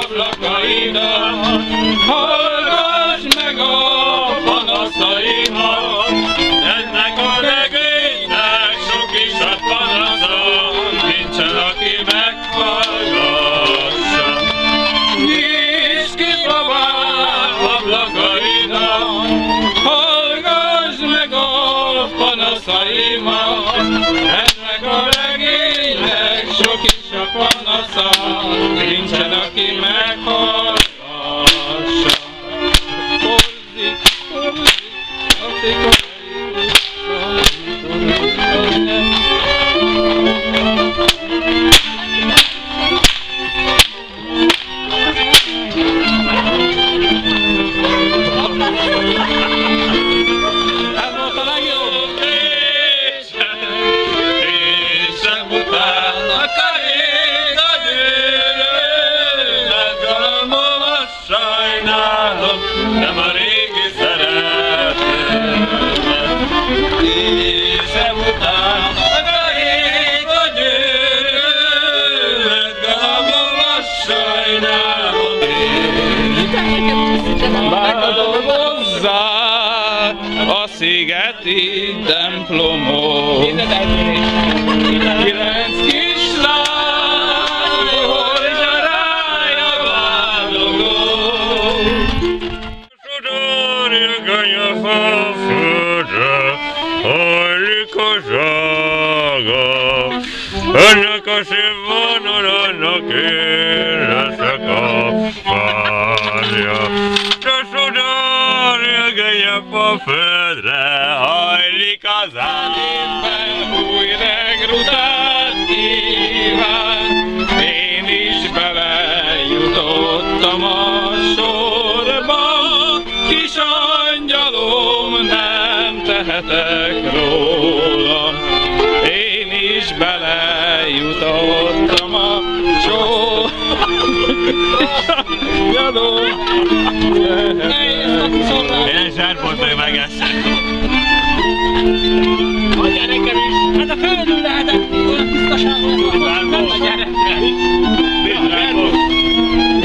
Ablakaidat, hallgass meg a panaszaimat, ennek a regénynek sok is a panasza, nincsen, aki meghallgassa. Nyisd ki, babám, ablakaidat, hallgass meg a panaszaimat, ennek a regénynek sok is a panasza, nincsen, aki meghallgassa. Horzik, akik a ez volt a legjobb! Késem után a karég a gyűrűnek, galambomat sajnálom, nem a régi szeretetemet. Késem után a karég a gyűrűnek, galambomat sajnálom. Megdolgozzák a szigeti templomot. 9 kislány hordja rája vádogót. Sodorja ganyafa földre, hajlik a zsága. Ennek a szép vonalának én leszek a párja. Sodorja ganyafa földre, hajlik az ánében, új regrutát kíván. Én is belejutottam a sorba, kis angyalom, nem tehetek rólam. Én is belejutottam a sorba, kis angyalom, én zsárpont megeszem. Adjál nekem is! Hát a földön lehetett olyan tisztaságban, nem a gyerekkel!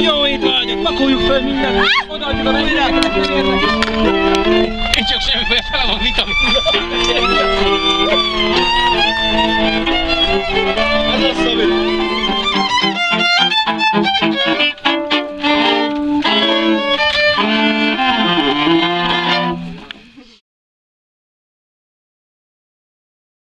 Jó étvágyat, pakoljuk föl mindent! Odaadjuk a mennyire! Én csak semmiféle tele van vitamin!